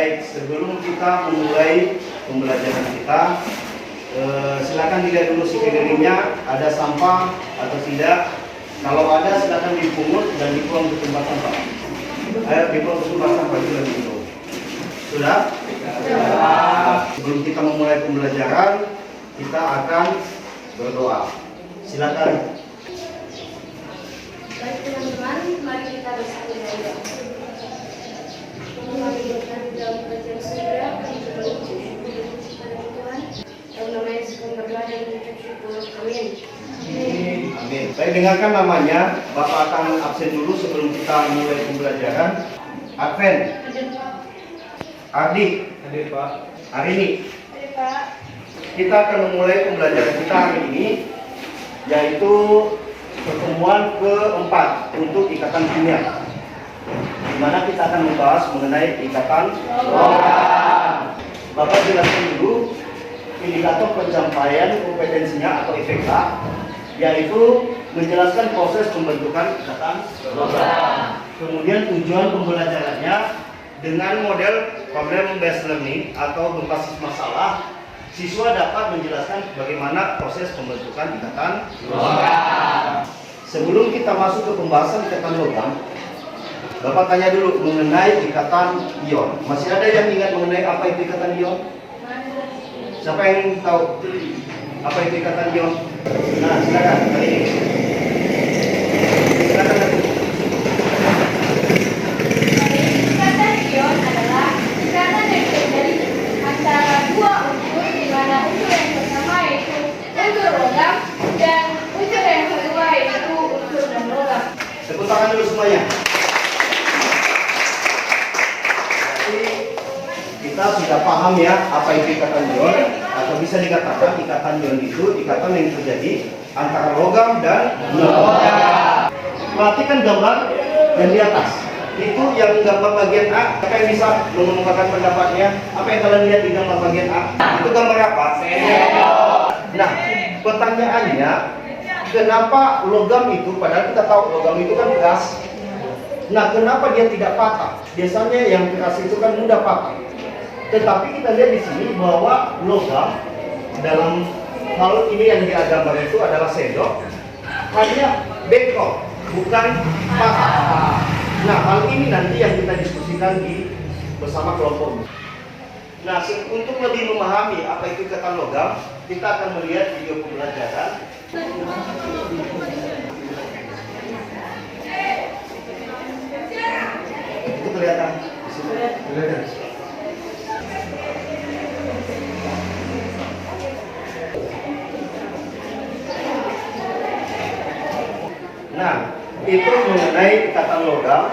Baik, sebelum kita memulai pembelajaran kita, silakan dilihat dulu sekelilingnya ada sampah atau tidak. Kalau ada, silakan dipungut dan dibuang ke tempat sampah. Dibuang ke tempat sampah itu lebih dulu. Sudah? Sebelum kita memulai pembelajaran, kita akan berdoa. Silakan. Baik teman-teman, mari kita bersatu berdoa. Kami berdoa dalam kerajaan surga, kami berdoa pada Tuhan, dalam nama Yesus kami berdoa dan mengucap syukur. Amin. Amin. Baik, dengarkan namanya. Bapak akan absen dulu sebelum kita mulai pembelajaran. Adven. Ardi. Hadir Pak. Arini. Hadir Pak. Kita akan memulai pembelajaran kita hari ini, yaitu pertemuan keempat untuk ikatan kimia, di mana kita akan membahas mengenai ikatan logam. Bapak jelaskan dulu indikator pencapaian kompetensinya atau IPK, yaitu menjelaskan proses pembentukan ikatan logam. Kemudian tujuan pembelajarannya dengan model problem based learning atau berbasis masalah, siswa dapat menjelaskan bagaimana proses pembentukan ikatan logam. Sebelum kita masuk ke pembahasan ikatan logam, Bapak tanya dulu mengenai ikatan ion. Masih ada yang ingat mengenai apa itu ikatan ion? Siapa yang tahu apa itu ikatan ion? Nah, silakan kali ini. Silakan. Ikatan ion adalah ikatan yang terjadi antara dua unsur, di mana unsur yang pertama yaitu unsur logam dan unsur yang kedua yaitu unsur non-logam. Tepuk tangan dulu semuanya. Jadi kita sudah paham ya apa itu ikatan ion, atau bisa dikatakan ikatan ion itu ikatan yang terjadi antara logam dan non-logam. Perhatikan gambar yang di atas. Itu yang gambar bagian A. Siapa yang bisa mengemukakan pendapatnya? Apa yang kalian lihat di gambar bagian A? Itu gambar apa? Nah, pertanyaannya, kenapa logam itu, padahal kita tahu logam itu kan keras. Nah, kenapa dia tidak patah? Biasanya yang keras itu kan mudah patah. Tetapi kita lihat di sini bahwa logam dalam hal ini yang dia gambar itu adalah sendok, hanya bengkok, bukan patah. Nah, hal ini nanti yang kita diskusikan bersama kelompok. Nah, untuk lebih memahami apa itu ikatan logam, kita akan melihat video pembelajaran. Itu kelihatan di situ. Kelihatan. Nah, itu mengenai ikatan logam.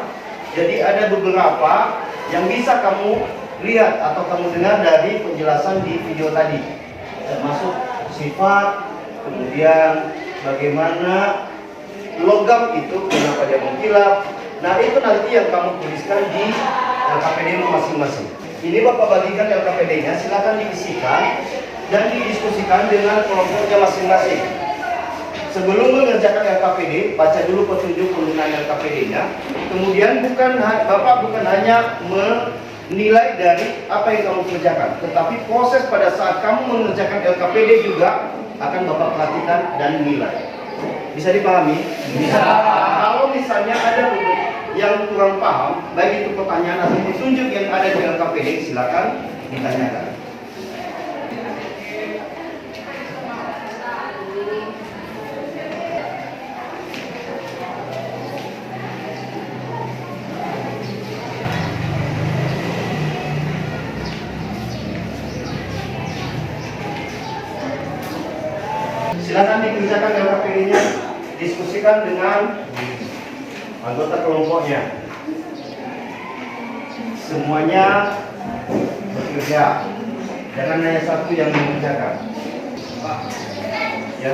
Jadi ada beberapa yang bisa kamu lihat atau kamu dengar dari penjelasan di video tadi, termasuk sifat, kemudian bagaimana logam itu, kenapa dia mengkilap. Nah, itu nanti yang kamu tuliskan di LKPD masing-masing. Ini Bapak bagikan LKPD-nya, silakan diisikan dan didiskusikan dengan kelompoknya masing-masing. Sebelum mengerjakan LKPD, baca dulu petunjuk penggunaan LKPD-nya. Kemudian Bapak bukan hanya menilai dari apa yang kamu kerjakan, tetapi proses pada saat kamu mengerjakan LKPD juga akan Bapak perhatikan dan nilai. Bisa dipahami? Bisa. Kalau misalnya ada yang kurang paham, baik itu pertanyaan atau petunjuk yang ada di LKPD, silakan ditanyakan. Silakan dikerjakan LKPD-nya, diskusikan dengan anggota kelompoknya. Semuanya bekerja, jangan hanya satu yang mengerjakan. Ya.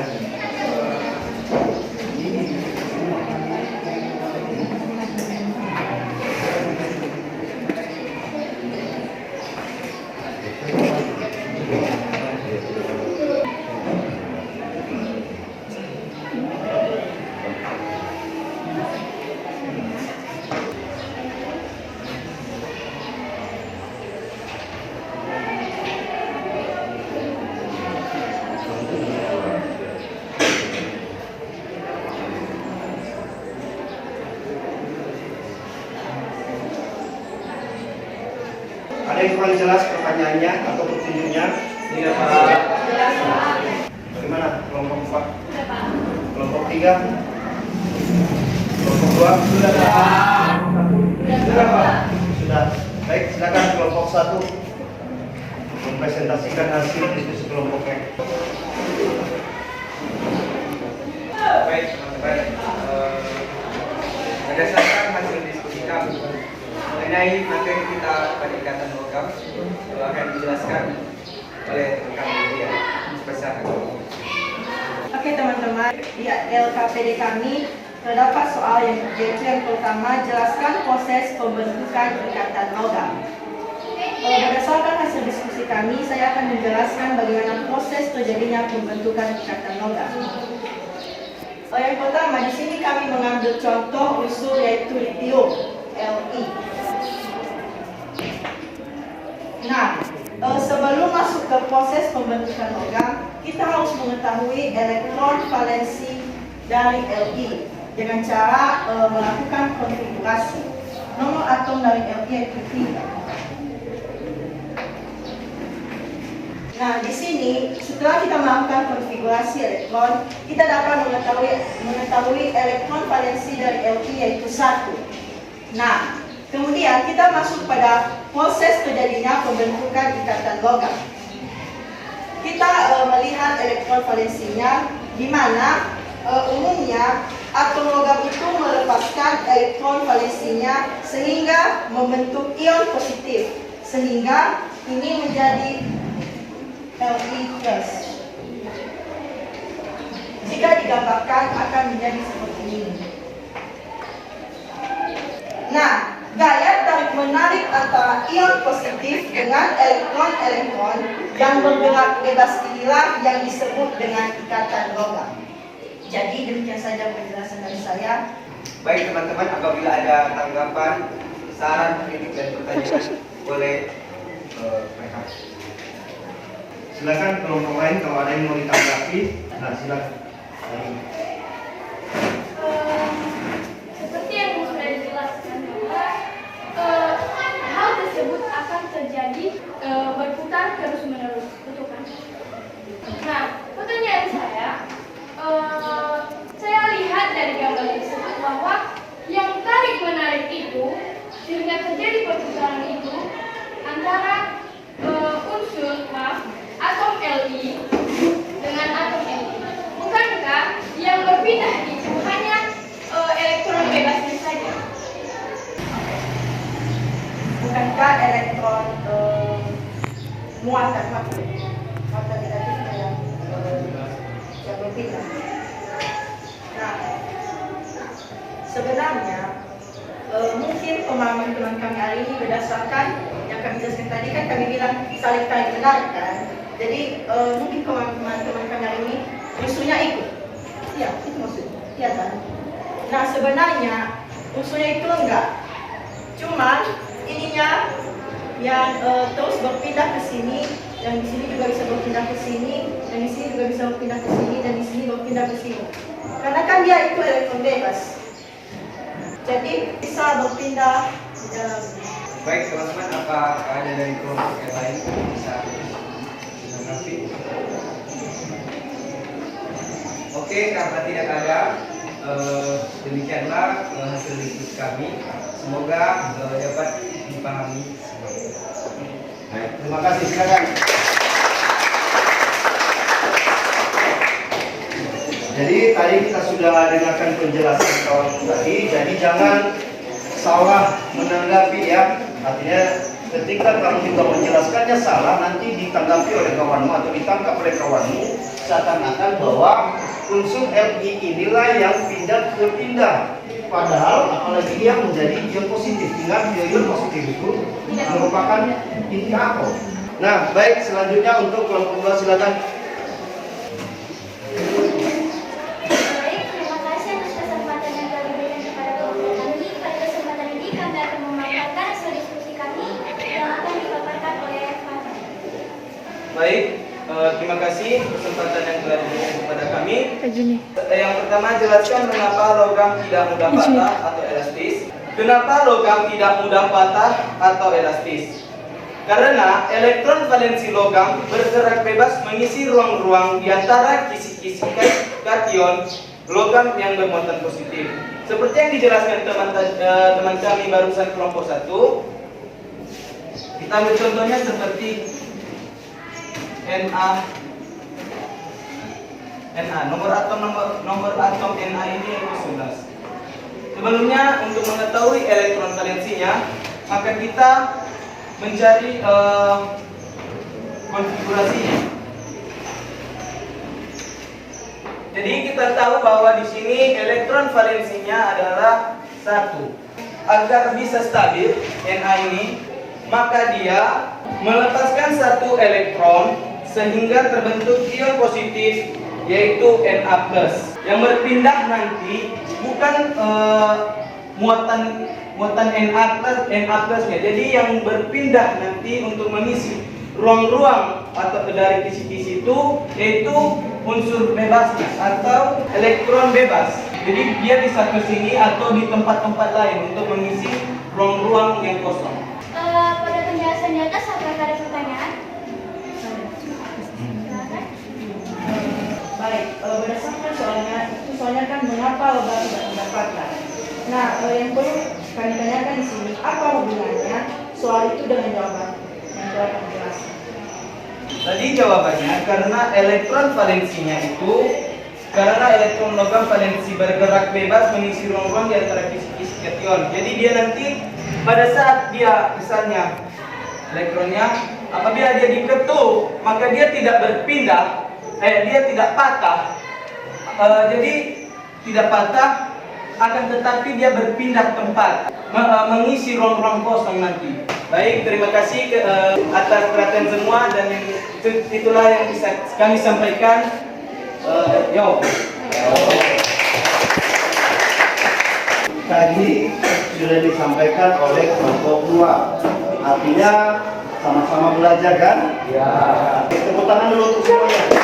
Ada yang kurang jelas pertanyaannya atau petunjuknya? Iya Pak. Bagaimana? Kelompok 4? Sudah, Pak. Kelompok 3? Kelompok 2? Sudah Pak. Sudah Pak? Sudah. Baik, silakan kelompok 1 mempresentasikan hasil diskusi kelompoknya. Baik teman-teman, berdasarkan hasil diskusi kami mengenai materi kita pada ikatan logam akan dijelaskan oleh rekan media bersama. Oke teman-teman, di LKPD kami terdapat soal yaitu yang pertama, jelaskan proses pembentukan ikatan logam. Berdasarkan hasil diskusi kami, saya akan menjelaskan bagaimana proses terjadinya pembentukan ikatan logam. Yang pertama, di sini kami mengambil contoh unsur yaitu litium, Li. Nah, sebelum masuk ke proses pembentukan logam, kita harus mengetahui elektron valensi dari Li dengan cara melakukan konfigurasi. Nomor atom dari Li yaitu 3. Nah, di sini setelah kita melakukan konfigurasi elektron, kita dapat mengetahui elektron valensi dari Li yaitu 1. Nah, kemudian kita masuk pada proses terjadinya pembentukan ikatan logam. Kita melihat elektron valensinya, di mana umumnya atom logam itu melepaskan elektron valensinya sehingga membentuk ion positif, sehingga ini menjadi Li+. Jika digambarkan akan menjadi seperti ini. Nah, gaya tarik-menarik antara ion positif dengan elektron-elektron yang bergerak bebas inilah yang disebut dengan ikatan logam. Jadi demikian saja penjelasan dari saya. Baik teman-teman, apabila ada tanggapan, saran, kritik dan pertanyaan boleh mereka. Silakan kelompok lain kalau ada yang mau ditanggapi. Nah, silakan. Seperti yang sudah dijelaskan bahwa hal tersebut akan terjadi berputar terus menerus, betul kan? Nah, pertanyaan saya lihat dari gambar tersebut bahwa yang tarik menarik itu sehingga terjadi perputaran itu antara atom Li dengan atom Li. Bukankah yang berpindah itu hanya elektron bebasnya saja? Bukankah elektron muatan negatifnya yang berpindah? Nah, sebenarnya mungkin pemahaman teman kami hari ini berdasarkan yang kami jelaskan tadi, kan kami bilang saling tarik menarik kan. Jadi mungkin pemahaman teman kami hari ini unsurnya ikut. Iya, itu maksudnya. Iya kan? Nah, sebenarnya unsurnya itu enggak. Cuman ininya yang terus berpindah ke sini, yang di sini juga bisa berpindah ke sini, dan di sini juga bisa berpindah ke sini, dan di sini berpindah ke sini. Karena kan dia itu elektron bebas. Jadi bisa berpindah di dalam. Baik teman-teman, apa ada dari kelompok yang lain bisa menanggapi? Oke, karena tidak ada, demikianlah hasil diskusi kami. Semoga dapat dipahami. Baik, terima kasih. Silakan. Jadi tadi kita sudah dengarkan penjelasan kawan tadi. Jadi jangan salah menanggapi ya. Artinya ketika kamu juga menjelaskannya salah, nanti ditanggapi oleh kawanmu atau ditangkap oleh kawanmu seakan-akan bahwa unsur Li inilah yang pindah. Padahal apalagi dia menjadi ion positif. Ingat, ion positif itu merupakan indikator. Nah, baik, selanjutnya untuk kelompok 2 silakan. Baik, terima kasih atas kesempatan yang telah diberikan kepada kelompok kami. Pada kesempatan ini kami akan memaparkan hasil diskusi kami yang akan dipaparkan oleh Fatah. Baik, terima kasih kesempatan yang telah diberikan kepada kami. Yang pertama, jelaskan mengapa logam tidak mudah patah atau elastis. Kenapa logam tidak mudah patah atau elastis? Karena elektron valensi logam bergerak bebas mengisi ruang-ruang di antara kisi-kisi kation logam yang bermuatan positif. Seperti yang dijelaskan teman kami barusan kelompok 1, kita ambil contohnya seperti Na, nomor atom Na ini yaitu 11. Sebelumnya untuk mengetahui elektron valensinya, maka kita mencari konfigurasinya. Jadi kita tahu bahwa di sini elektron valensinya adalah 1. Agar bisa stabil Na ini, maka dia melepaskan 1 elektron sehingga terbentuk ion positif yaitu Na+. Yang berpindah nanti bukan muatan Na+nya. Jadi yang berpindah nanti untuk mengisi ruang-ruang atau dari kisi-kisi itu yaitu unsur bebasnya atau elektron bebas. Jadi dia bisa ke sini atau di tempat-tempat lain untuk mengisi ruang-ruang yang kosong. Pada penjelasan di atas apakah ada pertanyaan? Baik, berdasarkan soalnya kan mengapa logam tidak mendapatkan. Nah, yang perlu kami tanyakan di sini, apa hubungannya soal itu dengan jawaban yang telah kami jelaskan? Tadi jawabannya karena elektron valensinya itu karena elektron logam valensi bergerak bebas mengisi ruang-ruang di antara kisi-kisi kation. Jadi dia nanti pada saat dia misalnya elektronnya apabila dia diketuk maka dia tidak berpindah, dia tidak patah. Jadi tidak patah akan tetapi dia berpindah tempat mengisi ruang-ruang kosong nanti. Baik, terima kasih atas perhatian semua dan itulah yang bisa kami sampaikan. Tadi sudah disampaikan oleh kelompok 2. Artinya sama-sama belajar kan? Ya. Tepuk tangan dulu untuk semuanya.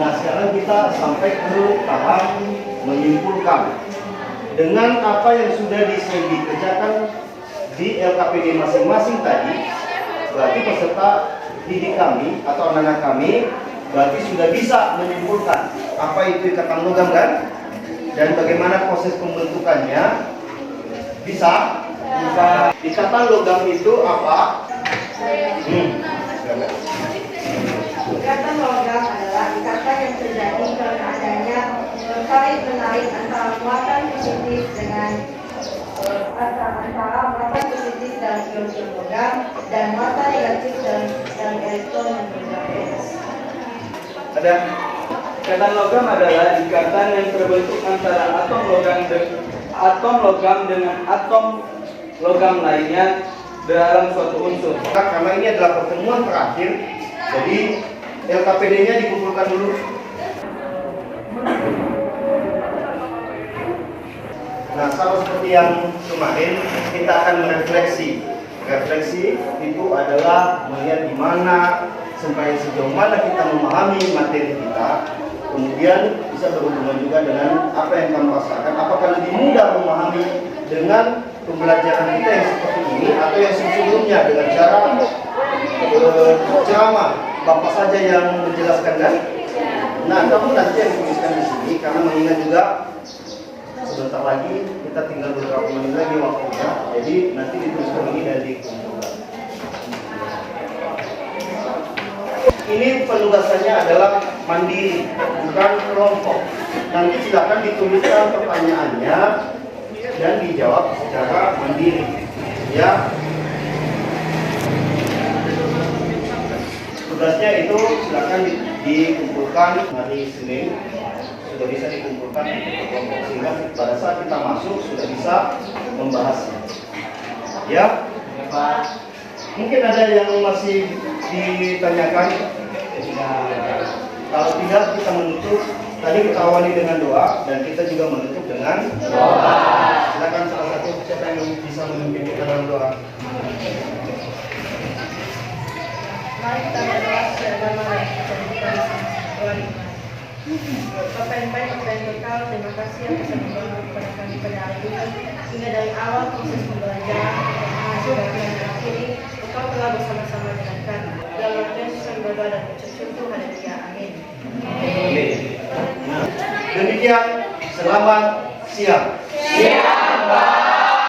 Nah, sekarang kita sampai ke tahap menyimpulkan. Dengan apa yang sudah dikerjakan di LKPD masing-masing tadi, berarti peserta didik kami atau anak-anak kami berarti sudah bisa menyimpulkan apa itu ikatan logam kan? Dan bagaimana proses pembentukannya? Bisa? Bisa. Ikatan logam itu apa? Ikatan logam adalah ikatan yang terjadi karena adanya tarik-menarik antara muatan positif dengan antara muatan positif dan ion logam dan muatan negatif dan elektron yang bergerak bebas. Ada ikatan logam adalah ikatan yang terbentuk antara atom logam dengan atom logam lainnya dalam suatu unsur. Karena ini adalah pertemuan terakhir, jadi LKPD-nya dikumpulkan dulu. Nah, sama seperti yang kemarin, kita akan merefleksi. Refleksi itu adalah melihat di mana sampai sejauh mana kita memahami materi kita, kemudian bisa berhubungan juga dengan apa yang kamu rasakan. Apakah lebih mudah memahami dengan pembelajaran kita yang seperti ini atau yang sebelumnya dengan cara ceramah Bapak saja yang menjelaskan kan? Nah, kamu nanti yang tuliskan di sini karena mengingat juga sebentar lagi kita tinggal beberapa menit lagi waktunya, jadi nanti dituliskan ini dan dikumpulkan. Ini penugasannya adalah mandiri, bukan kelompok. Nanti silakan dituliskan pertanyaannya dan dijawab secara mandiri. Ya. Tugasnya itu silakan dikumpulkan hari Senin. Sudah bisa dikumpulkan untuk kelompok sehingga pada saat kita masuk sudah bisa membahasnya. Ya, Pak. Mungkin ada yang masih ditanyakan. Kalau tidak kita menutup. Tadi kita awali dengan doa dan kita juga menutup dengan doa. Silakan salah satu siapa yang bisa memimpin kita dalam doa. Mari kita berdoa sebagaimana kita doa. Bapak yang baik, Bapak yang berkal, terima kasih atas anugerah kepada kami pada hari ini. hingga dari awal proses pembelajaran sudah berakhir, engkau telah bersama-sama dengan kami. Dalam Yesus yang berdoa dan bercucur Tuhan Dia. Amin. Nah, demikian, selamat siang.